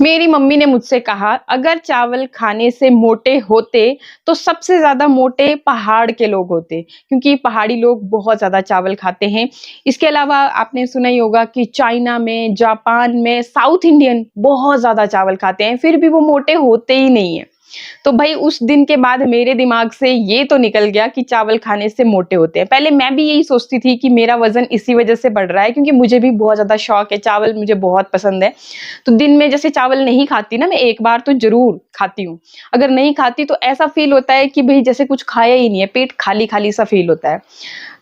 मेरी मम्मी ने मुझसे कहा, अगर चावल खाने से मोटे होते तो सबसे ज़्यादा मोटे पहाड़ के लोग होते, क्योंकि पहाड़ी लोग बहुत ज़्यादा चावल खाते हैं। इसके अलावा आपने सुना ही होगा कि चाइना में, जापान में साउथ इंडियन बहुत ज़्यादा चावल खाते हैं, फिर भी वो मोटे होते ही नहीं हैं। तो भाई उस दिन के बाद मेरे दिमाग से ये तो निकल गया कि चावल खाने से मोटे होते हैं। पहले मैं भी यही सोचती थी कि मेरा वज़न इसी वज़ह से बढ़ रहा है, क्योंकि मुझे भी बहुत ज़्यादा शौक है, चावल मुझे बहुत पसंद है। तो दिन में जैसे चावल नहीं खाती ना मैं, एक बार तो ज़रूर खाती हूँ। अगर नहीं खाती तो ऐसा फ़ील होता है कि भई जैसे कुछ खाया ही नहीं है, पेट खाली-खाली सा फ़ील होता है।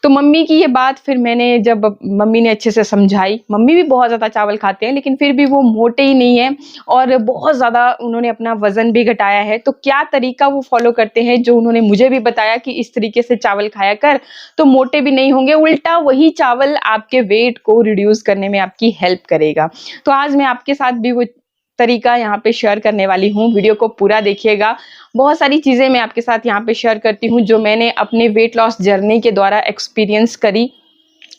तो मम्मी की ये बात फिर मैंने जब मम्मी ने अच्छे से समझाई, मम्मी भी बहुत ज़्यादा चावल खाते हैं, लेकिन फिर भी वो मोटे ही नहीं हैं और बहुत ज़्यादा उन्होंने अपना वज़न भी घटाया है। तो क्या तरीका वो फ़ॉलो करते हैं, जो उन्होंने मुझे भी बताया कि इस तरीके से चावल खाया कर, तो मोटे भी नहीं होंगे, उल्टा वही चावल आपके वेट को रिड्यूस करने में आपकी हेल्प करेगा। तो आज मैं आपके साथ भी वो तरीका यहाँ पे शेयर करने वाली हूँ, वीडियो को पूरा देखिएगा। बहुत सारी चीज़ें मैं आपके साथ यहाँ पे शेयर करती हूँ, जो मैंने अपने वेट लॉस जर्नी के द्वारा एक्सपीरियंस करी।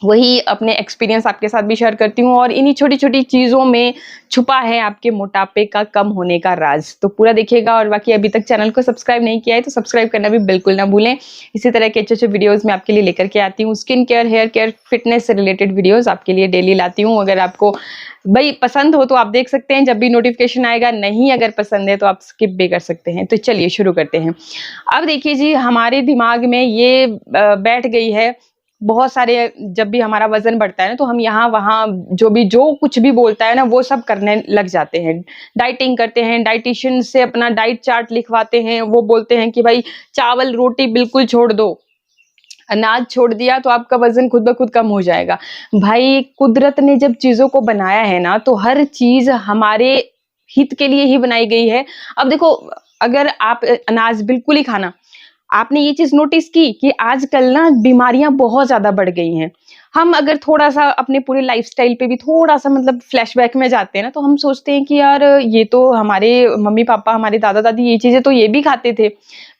वही अपने एक्सपीरियंस आपके साथ भी शेयर करती हूँ और इन्हीं छोटी-छोटी चीज़ों में छुपा है आपके मोटापे का कम होने का राज़। तो पूरा देखिएगा और बाकी अभी तक चैनल को सब्सक्राइब नहीं किया है तो सब्सक्राइब करना भी बिल्कुल ना भूलें। इसी तरह के अच्छे-अच्छे वीडियोज़ मैं आपके लिए लेकर के आती हूँ। Skin care, hair care, fitness से रिलेटेड वीडियोज़ आपके लिए डेली लाती हूँ। अगर आपको भई पसंद हो तो आप देख सकते हैं, जब भी नोटिफ़िकेशन आएगा, नहीं अगर पसंद है तो आप स्किप भी कर सकते हैं। तो चलिए शुरू करते हैं। अब देखिए जी, हमारे दिमाग में ये बैठ गई है, बहुत सारे जब भी हमारा वज़न बढ़ता है ना, तो हम यहाँ-वहाँ जो कुछ भी बोलता है ना, वो सब करने लग जाते हैं। डाइटिंग करते हैं, डायटीशियन से अपना डाइट चार्ट लिखवाते हैं, वो बोलते हैं कि भाई चावल, रोटी बिल्कुल छोड़ दो। अनाज छोड़ दिया तो आपका वज़न खुद ब खुद कम हो जाएगा। भाई कुदरत ने जब चीज़ों को बनाया है ना, तो हर चीज़ हमारे हित के लिए ही बनाई गई है। अब देखो, अगर आप अनाज बिल्कुल ही खाना, आपने ये चीज़ नोटिस की कि आजकल ना बीमारियाँ बहुत ज़्यादा बढ़ गई हैं। हम अगर थोड़ा-सा अपने पूरे लाइफ़स्टाइल पे भी थोड़ा-सा मतलब फ्लैशबैक में जाते हैं ना, तो हम सोचते हैं कि यार ये तो हमारे मम्मी-पापा, हमारे दादा-दादी ये चीज़ें तो ये भी खाते थे।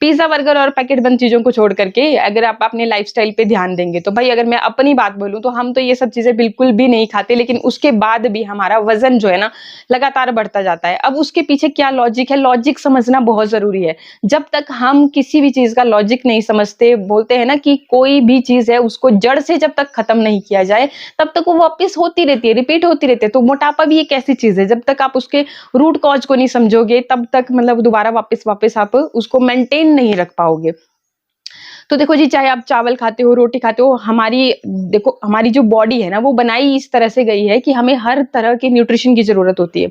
पिज़्ज़ा, बर्गर और पैकेट बंद चीज़ों को छोड़ कर के अगर आप अपने लाइफ़स्टाइल पे ध्यान देंगे, तो भाई अगर मैं अपनी बात बोलूँ तो हम तो ये सब चीज़ें बिल्कुल भी नहीं खाते, लेकिन उसके बाद भी हमारा वज़न जो है ना, लगातार बढ़ता जाता है। अब उसके पीछे क्या लॉजिक है, लॉजिक समझना बहुत ज़रूरी है। जब तक हम किसी भी चीज़ का लॉजिक नहीं समझते, बोलते हैं ना कि कोई भी चीज़ है उसको जड़ से जब तक खत्म नहीं किया जाए, तब तक वो वापस होती रहती है, रिपीट होती रहती है। तो मोटापा भी एक ऐसी चीज़ है, जब तक आप उसके रूट कॉज़ को नहीं समझोगे, तब तक मतलब दोबारा वापस आप उसको मेंटेन नहीं रख पाओगे। तो देखो जी, चाहे आप चावल खाते हो, रोटी खाते हो, हमारी जो बॉडी है ना, वो बनाई इस तरह से गई है कि हमें हर तरह के न्यूट्रिशन की ज़रूरत होती है।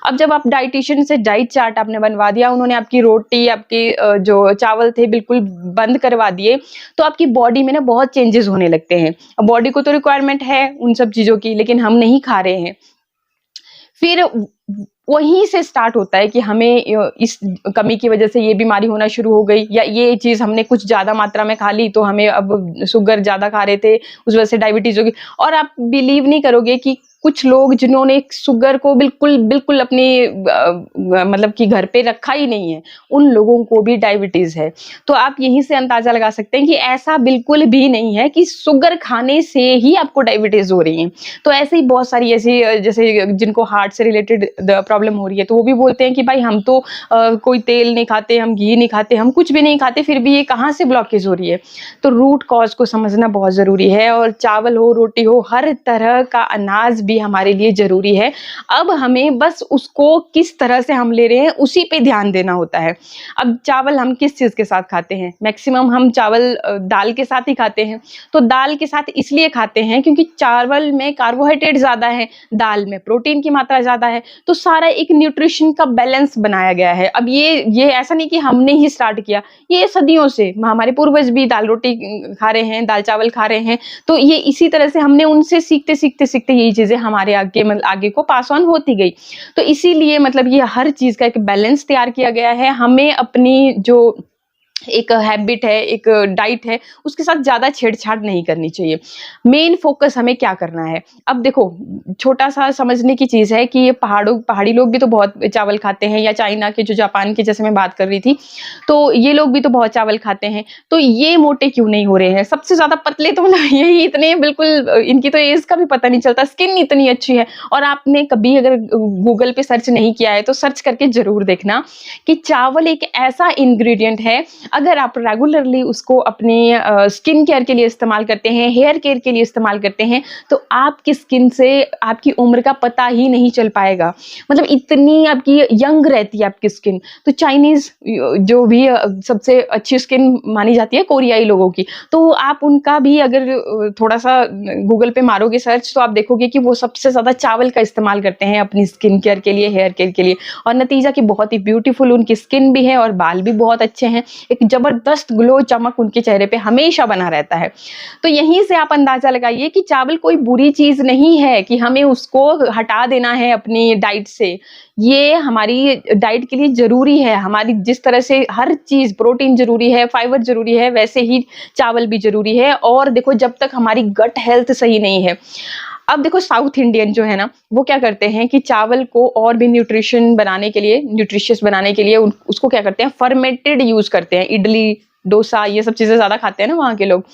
अब जब आप डायटीशियन से डाइट चार्ट आपने बनवा दिया, उन्होंने आपकी रोटी, आपके जो चावल थे बिल्कुल बंद करवा दिए, तो आपकी बॉडी में ना बहुत चेंजेज़ होने लगते हैं। अब बॉडी को तो रिक्वायरमेंट है उन सब चीज़ों की, लेकिन हम नहीं खा रहे हैं। फिर वहीं से स्टार्ट होता है कि हमें इस कमी की वजह से ये बीमारी होना शुरू हो गई, या ये चीज़ हमने कुछ ज़्यादा मात्रा में खा ली तो हमें अब शुगर ज़्यादा खा रहे थे, उस वजह से डायबिटीज़ हो गई। और आप बिलीव नहीं करोगे कि कुछ लोग जिन्होंने शुगर को बिल्कुल अपने मतलब कि घर पे रखा ही नहीं है, उन लोगों को भी डायबिटीज़ है। तो आप यहीं से अंदाज़ा लगा सकते हैं कि ऐसा बिल्कुल भी नहीं है कि शुगर खाने से ही आपको डायबिटीज़ हो रही है। तो ऐसे ही बहुत सारी ऐसी जैसे जिनको हार्ट से रिलेटेड प्रॉब्लम हो रही है, तो वो भी बोलते हैं कि भाई हम तो कोई तेल नहीं खाते, हम घी नहीं खाते, हम कुछ भी नहीं खाते, फिर भी ये कहाँ से ब्लॉकेज हो रही है। तो रूट कॉज को समझना बहुत ज़रूरी है, और चावल हो, रोटी हो, हर तरह का अनाज भी हमारे लिए ज़रूरी है। अब हमें बस उसको किस तरह से हम ले रहे हैं, उसी पे ध्यान देना होता है। अब चावल हम किस चीज़ के साथ खाते हैं? मैक्सिमम हम चावल दाल के साथ ही खाते हैं। तो दाल के साथ इसलिए खाते हैं क्योंकि चावल में कार्बोहाइड्रेट ज़्यादा है, दाल में प्रोटीन की मात्रा ज़्यादा है, तो सारा एक न्यूट्रिशन का बैलेंस बनाया गया है। अब ये ऐसा नहीं कि हमने ही स्टार्ट किया, ये सदियों से हमारे पूर्वज भी दाल रोटी खा रहे हैं, दाल चावल खा रहे हैं, तो ये इसी तरह से हमने उनसे सीखते यही चीज़ें हमारे आगे को पास ऑन होती गई। तो इसीलिए मतलब ये हर चीज़ का एक बैलेंस तैयार किया गया है। हमें अपनी जो एक हैबिट है, एक डाइट है, उसके साथ ज़्यादा छेड़छाड़ नहीं करनी चाहिए। मेन फ़ोकस हमें क्या करना है? अब देखो, छोटा-सा समझने की चीज़ है कि ये पहाड़ी लोग भी तो बहुत चावल खाते हैं, या चाइना के, जो जापान की जैसे मैं बात कर रही थी, तो ये लोग भी तो बहुत चावल खाते हैं। तो ये मोटे क्यों नहीं हो रहे हैं? सबसे ज़्यादा पतले तो मतलब यही इतने बिल्कुल, इनकी तो एज का भी पता नहीं चलता, स्किन इतनी अच्छी है। और आपने कभी अगर गूगल पे सर्च नहीं किया है, तो सर्च करके ज़रूर देखना कि चावल एक ऐसा इंग्रीडिएंट है, अगर आप रेगुलरली उसको अपने स्किन केयर के लिए इस्तेमाल करते हैं, हेयर केयर के लिए इस्तेमाल करते हैं, तो आपकी स्किन से आपकी उम्र का पता ही नहीं चल पाएगा। मतलब इतनी आपकी यंग रहती है आपकी स्किन। तो चाइनीज़ जो भी सबसे अच्छी स्किन मानी जाती है कोरियाई लोगों की, तो आप उनका भी अगर थोड़ा-सा गूगल पे मारोगे सर्च, तो आप देखोगे कि वो सबसे ज़्यादा चावल का इस्तेमाल करते हैं अपनी स्किन केयर के लिए, हेयर केयर के लिए, और नतीजा कि बहुत ही ब्यूटीफुल उनकी स्किन भी है और बाल भी बहुत अच्छे हैं। एक ज़बरदस्त ग्लो, चमक उनके चेहरे पे हमेशा बना रहता है। तो यहीं से आप अंदाज़ा लगाइए कि चावल कोई बुरी चीज़ नहीं है कि हमें उसको हटा देना है अपनी डाइट से। ये हमारी डाइट के लिए ज़रूरी है। हमारी जिस तरह से हर चीज़, प्रोटीन ज़रूरी है, फाइबर ज़रूरी है, वैसे ही चावल भी ज़रूरी है। और देखो, जब तक हमारी गट हेल्थ सही नहीं है, अब देखो साउथ इंडियन जो है ना, वो क्या करते हैं कि चावल को और भी न्यूट्रिशियस बनाने के लिए उसको क्या करते हैं, फर्मेंटेड यूज़ करते हैं। इडली, डोसा, ये सब चीज़ें ज़्यादा खाते हैं ना वहाँ के लोग।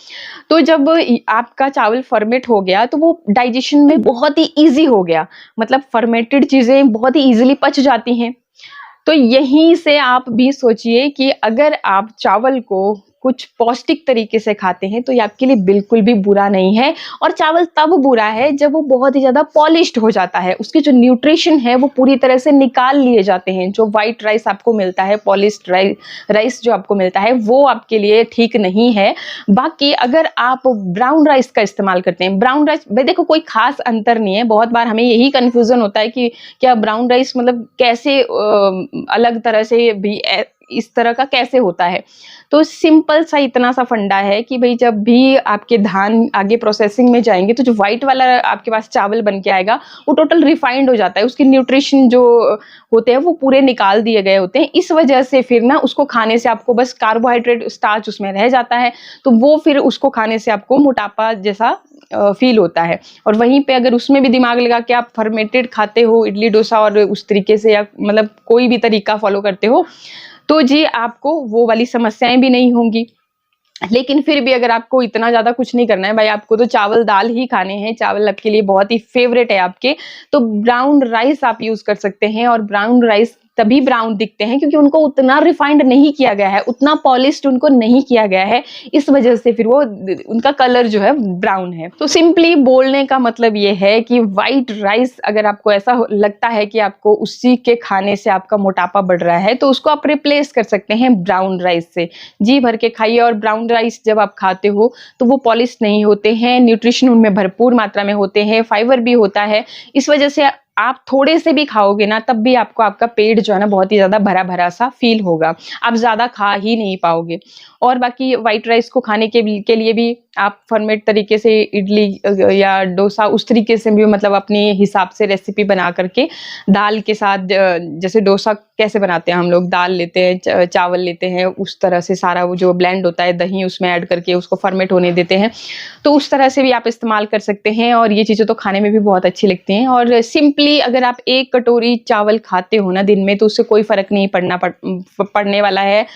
तो जब आपका चावल फर्मेंट हो गया, तो वो डाइजेशन में बहुत ही ईज़ी हो गया। मतलब फर्मेंटेड चीज़ें बहुत ही ईज़िली पच जाती हैं। तो यहीं से आप भी सोचिए कि अगर आप चावल को कुछ पौष्टिक तरीके से खाते हैं, तो ये आपके लिए बिल्कुल भी बुरा नहीं है। और चावल तब बुरा है जब वो बहुत ही ज़्यादा पॉलिश्ड हो जाता है। उसके जो न्यूट्रिशन है वो पूरी तरह से निकाल लिए जाते हैं। जो व्हाइट राइस आपको मिलता है, पॉलिश्ड राइस जो आपको मिलता है, वो आपके लिए ठीक नहीं है। बाकी अगर आप ब्राउन राइस का इस्तेमाल करते हैं, ब्राउन राइस भाई देखो कोई ख़ास अंतर नहीं है। बहुत बार हमें यही कन्फ्यूज़न होता है कि क्या ब्राउन राइस मतलब कैसे अलग तरह से भी इस तरह का कैसे होता है? तो सिंपल सा इतना सा फंडा है कि भई जब भी आपके धान आगे प्रोसेसिंग में जाएँगे, तो जो व्हाइट वाला आपके पास चावल बन के आएगा, वो टोटल रिफाइंड हो जाता है। उसके न्यूट्रिशन जो होते हैं वो पूरे निकाल दिए गए होते हैं। इस वजह से फिर ना उसको खाने से आपको बस कार्बोहाइड्रेट, स्टार्च उसमें रह जाता है, तो वो फिर उसको खाने से आपको मोटापा जैसा फ़ील होता है। और वहीं पे अगर उसमें भी दिमाग लगा के आप फर्मेंटेड खाते हो इडली, डोसा और उस तरीके से, या मतलब कोई भी तरीका फ़ॉलो करते हो, तो जी आपको वो वाली समस्याएँ भी नहीं होंगी। लेकिन फिर भी अगर आपको इतना ज़्यादा कुछ नहीं करना है, भाई आपको तो चावल-दाल ही खाने हैं, चावल आपके लिए बहुत ही फ़ेवरेट है आपके, तो ब्राउन राइस आप यूज़ कर सकते हैं। और ब्राउन राइस तभी ब्राउन दिखते हैं क्योंकि उनको उतना रिफाइंड नहीं किया गया है, उतना पॉलिश्ड उनको नहीं किया गया है, इस वजह से फिर वो उनका कलर जो है ब्राउन है। तो सिंपली बोलने का मतलब ये है कि व्हाइट राइस अगर आपको ऐसा लगता है कि आपको उसी के खाने से आपका मोटापा बढ़ रहा है, तो उसको आप रिप्लेस कर सकते हैं ब्राउन राइस से। जी भर के खाइए। और ब्राउन राइस जब आप खाते हो तो वो पॉलिश नहीं होते हैं, न्यूट्रिशन उनमें भरपूर मात्रा में होते हैं, फाइबर भी होता है। इस वजह से आप थोड़े से भी खाओगे ना, तब भी आपको आपका पेट जो है ना बहुत ही ज़्यादा भरा-भरा सा फ़ील होगा। आप ज़्यादा खा ही नहीं पाओगे। और बाकी व्हाइट राइस को खाने के लिए भी आप फर्मेंट तरीके से इडली या डोसा उस तरीके से भी मतलब अपने हिसाब से रेसिपी बना करके दाल के साथ, जैसे डोसा कैसे बनाते हैं हम लोग, दाल लेते हैं, चावल लेते हैं, उस तरह से सारा वो जो ब्लेंड होता है, दही उसमें ऐड करके उसको फर्मेंट होने देते हैं। तो उस तरह से भी आप इस्तेमाल कर सकते हैं और ये चीज़ें तो खाने में भी बहुत अच्छी लगती हैं। और सिंपली अगर आप 1 कटोरी चावल खाते हो ना दिन में, तो उससे कोई फ़र्क नहीं पड़ने वाला है।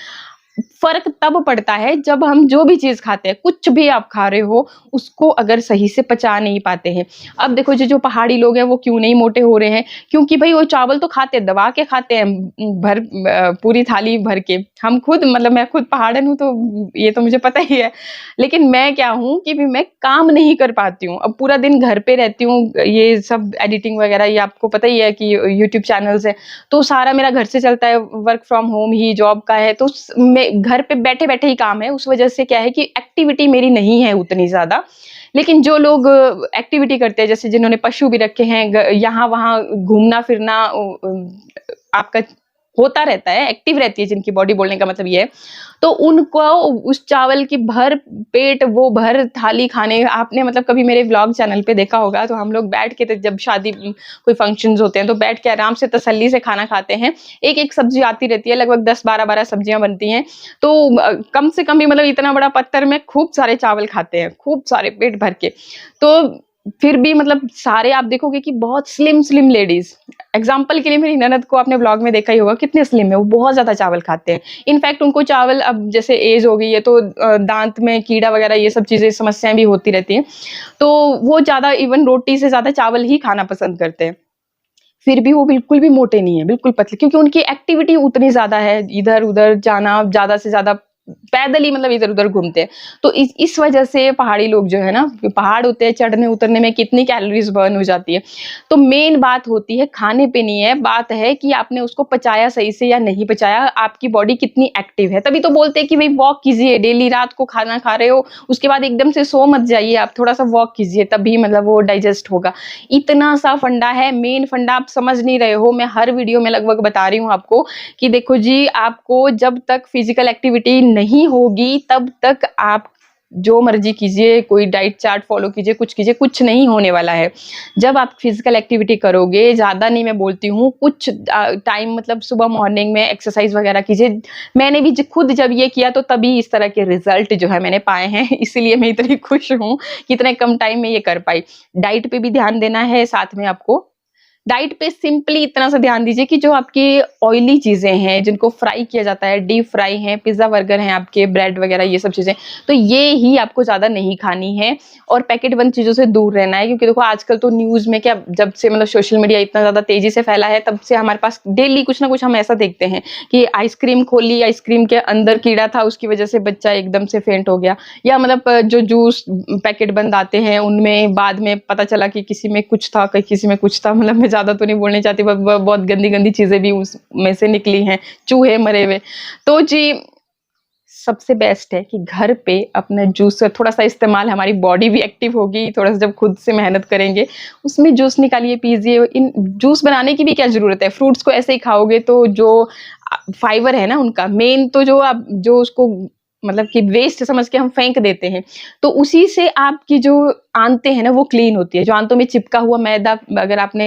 फ़र्क तब पड़ता है जब हम जो भी चीज़ खाते हैं, कुछ भी आप खा रहे हो, उसको अगर सही से पचा नहीं पाते हैं। अब देखो जो पहाड़ी लोग हैं वो क्यों नहीं मोटे हो रहे हैं? क्योंकि भई वो चावल तो खाते हैं, दबा के खाते हैं, पूरी थाली भर के। हम खुद मतलब मैं खुद पहाड़न हूँ, तो ये तो मुझे पता ही है। लेकिन मैं क्या हूँ कि मैं काम नहीं कर पाती हूँ। अब पूरा दिन घर पे रहती हूँ, ये सब एडिटिंग वगैरह ये आपको पता ही है कि यूट्यूब चैनल्स हैं, तो सारा मेरा घर से चलता है, work from home he job का है, तो मैं घर पे बैठे-बैठे ही काम है, उस वजह से क्या है कि एक्टिविटी मेरी नहीं है उतनी ज़्यादा। लेकिन जो लोग एक्टिविटी करते हैं, जैसे जिन्होंने पशु भी रखे हैं, यहाँ-वहाँ घूमना-फिरना, आपका होता रहता है, एक्टिव रहती है जिनकी बॉडी, बोलने का मतलब ये है, तो उनको उस चावल की भर पेट, वो भर थाली खाने, आपने मतलब कभी मेरे व्लॉग चैनल पे देखा होगा, तो हम लोग बैठ के जब शादी कोई फंक्शंस होते हैं तो बैठ के आराम से तसल्ली से खाना खाते हैं। एक-एक सब्जी आती रहती है, लगभग 10 12-12 सब्जियाँ बनती हैं। तो कम से कम भी मतलब इतना बड़ा पत्थर में खूब सारे चावल खाते हैं, खूब सारे पेट भर के। तो फिर भी मतलब सारे आप देखोगे कि बहुत स्लिम लेडीज, एग्जाम्पल के लिए मेरी ननद को आपने ब्लॉग में देखा ही होगा, कितने स्लिम है वो, बहुत ज्यादा चावल खाते हैं। इनफैक्ट उनको चावल, अब जैसे एज हो गई है तो दांत में कीड़ा वगैरह ये सब चीजें, समस्याएं भी होती रहती हैं, तो वो ज्यादा इवन रोटी से ज्यादा चावल ही खाना पसंद करते हैं। फिर भी वो बिल्कुल भी मोटे नहीं है, बिल्कुल पतले, क्योंकि उनकी एक्टिविटी उतनी ज्यादा है, इधर उधर जाना, ज्यादा से ज्यादा पैदल ही मतलब इधर उधर घूमते हैं। तो इस वजह से पहाड़ी लोग जो है ना, पहाड़ होते हैं, चढ़ने उतरने में कितनी कैलोरीज बर्न हो जाती है। तो मेन बात होती है खाने पे नहीं है, बात है कि आपने उसको पचाया सही से या नहीं पचाया, आपकी बॉडी कितनी एक्टिव है। तभी तो बोलते हैं कि भाई वॉक कीजिए डेली, रात को खाना खा रहे हो उसके बाद एकदम से सो मत जाइए, आप थोड़ा सा वॉक कीजिए, तभी मतलब वो डाइजेस्ट होगा। इतना सा फंडा है, मेन फंडा आप समझ नहीं रहे हो। मैं हर वीडियो में लगभग बता रही हूँ आपको कि देखो जी, आपको जब तक फिजिकल एक्टिविटी नहीं होगी तब तक आप जो मर्जी कीजिए, कोई डाइट चार्ट फॉलो कीजिए, कुछ कीजिए, कुछ नहीं होने वाला है। जब आप फिजिकल एक्टिविटी करोगे, ज्यादा नहीं मैं बोलती हूँ, कुछ टाइम मतलब सुबह मॉर्निंग में एक्सरसाइज वगैरह कीजिए। मैंने भी खुद जब ये किया तो तभी इस तरह के रिजल्ट जो है मैंने पाए हैं, इसीलिए मैं इतनी खुश हूँ कि इतने कम टाइम में ये कर पाई। डाइट पे भी ध्यान देना है, साथ में आपको डाइट पे सिंपली इतना सा ध्यान दीजिए कि जो आपकी ऑयली चीजें हैं, जिनको फ्राई किया जाता है, डीप फ्राई हैं, पिज्जा बर्गर हैं, आपके ब्रेड वगैरह ये सब चीजें, तो ये ही आपको ज्यादा नहीं खानी है। और पैकेट बंद चीजों से दूर रहना है, क्योंकि देखो आजकल तो न्यूज में क्या, जब से मतलब सोशल मीडिया इतना ज्यादा तेजी से फैला है, तब से हमारे पास डेली कुछ ना कुछ हम ऐसा देखते हैं कि आइसक्रीम खोली, आइसक्रीम के अंदर कीड़ा था, उसकी वजह से बच्चा एकदम से फेंट हो गया, या मतलब जो जूस पैकेट बंद आते हैं उनमें बाद में पता चला कि किसी में कुछ था, किसी में कुछ था, मतलब मैं ज्यादा तो नहीं बोलनी चाहती, बहुत गंदी गंदी चीजें भी उसमें से निकली हैं, चूहे मरे हुए। तो जी, सबसे बेस्ट है कि घर पे अपना जूस थोड़ा सा इस्तेमाल, हमारी बॉडी भी एक्टिव होगी, थोड़ा सा जब खुद से मेहनत करेंगे, उसमें जूस निकालिए, पीजिए। इन जूस बनाने की भी क्या जरूरत है, फ्रूट्स को ऐसे ही खाओगे तो जो फाइबर है ना उनका, मेन तो जो आप जो उसको मतलब कि वेस्ट समझ के हम फेंक देते हैं, तो उसी से आपकी जो आंतें हैं ना वो क्लीन होती है। जो आंतों में चिपका हुआ मैदा, अगर आपने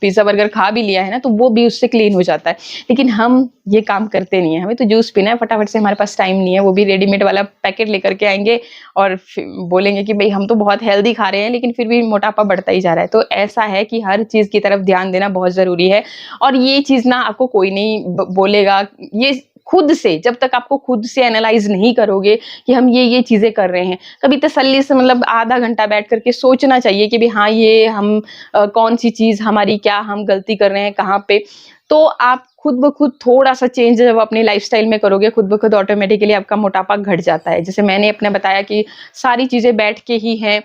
पिज्जा बर्गर खा भी लिया है ना, तो वो भी उससे क्लीन हो जाता है। लेकिन हम ये काम करते नहीं है, हमें तो जूस पीना है फटाफट से, हमारे पास टाइम नहीं है, वो भी रेडीमेड वाला पैकेट लेकर के आएंगे और बोलेंगे कि भाई हम तो बहुत हेल्दी खा रहे हैं, लेकिन फिर भी मोटापा बढ़ता ही जा रहा है। तो ऐसा है कि हर चीज की तरफ ध्यान देना बहुत जरूरी है। और ये चीज ना आपको कोई नहीं बोलेगा, ये खुद से, जब तक आपको खुद से एनालाइज नहीं करोगे कि हम ये चीजें कर रहे हैं, कभी तसल्ली से मतलब आधा घंटा बैठ करके सोचना चाहिए कि भाई हाँ, ये हम कौन सी चीज हमारी, क्या हम गलती कर रहे हैं कहाँ पे। तो आप खुद ब खुद थोड़ा सा चेंज जब अपनी लाइफस्टाइल में करोगे, खुद ब खुद ऑटोमेटिकली आपका मोटापा घट जाता है। जैसे मैंने अपने बताया कि सारी चीजें बैठ के ही हैं,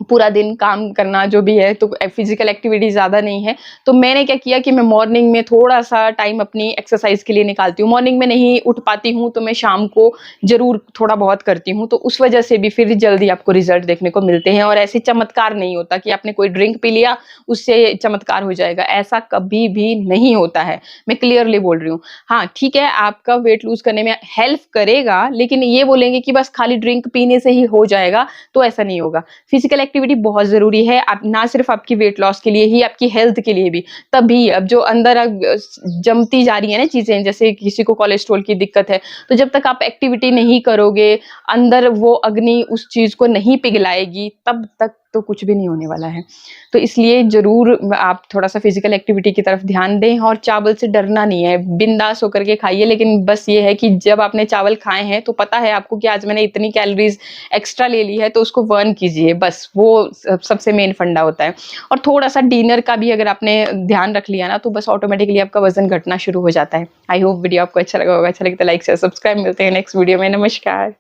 पूरा दिन काम करना जो भी है, तो फिजिकल एक्टिविटी ज्यादा नहीं है। तो मैंने क्या किया कि मैं मॉर्निंग में थोड़ा सा टाइम अपनी एक्सरसाइज के लिए निकालती हूँ। मॉर्निंग में नहीं उठ पाती हूँ तो मैं शाम को जरूर थोड़ा बहुत करती हूँ, तो उस वजह से भी फिर जल्दी आपको रिजल्ट देखने को मिलते हैं। और ऐसे चमत्कार नहीं होता कि आपने कोई ड्रिंक पी लिया उससे चमत्कार हो जाएगा, ऐसा कभी भी नहीं होता है, मैं क्लियरली बोल रही हूँ। हाँ ठीक है, आपका वेट लूज करने में हेल्प करेगा, लेकिन ये बोलेंगे कि बस खाली ड्रिंक पीने से ही हो जाएगा, तो ऐसा नहीं होगा। फिजिकल एक्टिविटी बहुत जरूरी है, आप ना सिर्फ आपकी वेट लॉस के लिए ही, आपकी हेल्थ के लिए भी। तभी अब जो अंदर जमती जा रही है ना चीजें, जैसे किसी को कोलेस्ट्रॉल की दिक्कत है, तो जब तक आप एक्टिविटी नहीं करोगे, अंदर वो अग्नि उस चीज को नहीं पिघलाएगी, तब तक तो कुछ भी नहीं होने वाला है। तो इसलिए जरूर आप थोड़ा सा फिजिकल एक्टिविटी की तरफ ध्यान दें, और चावल से डरना नहीं है, बिंदास होकर के खाइए। लेकिन बस ये है कि जब आपने चावल खाए हैं तो पता है आपको कि आज मैंने इतनी कैलोरीज एक्स्ट्रा ले ली है, तो उसको बर्न कीजिए, बस वो सबसे मेन फंडा होता है। और थोड़ा सा डिनर का भी अगर आपने ध्यान रख लिया ना, तो बस ऑटोमेटिकली आपका वजन घटना शुरू हो जाता है। आई होप वीडियो आपको अच्छा लगा होगा, अच्छा लगे तो लाइक शेयर सब्सक्राइब। मिलते हैं नेक्स्ट वीडियो में, नमस्कार।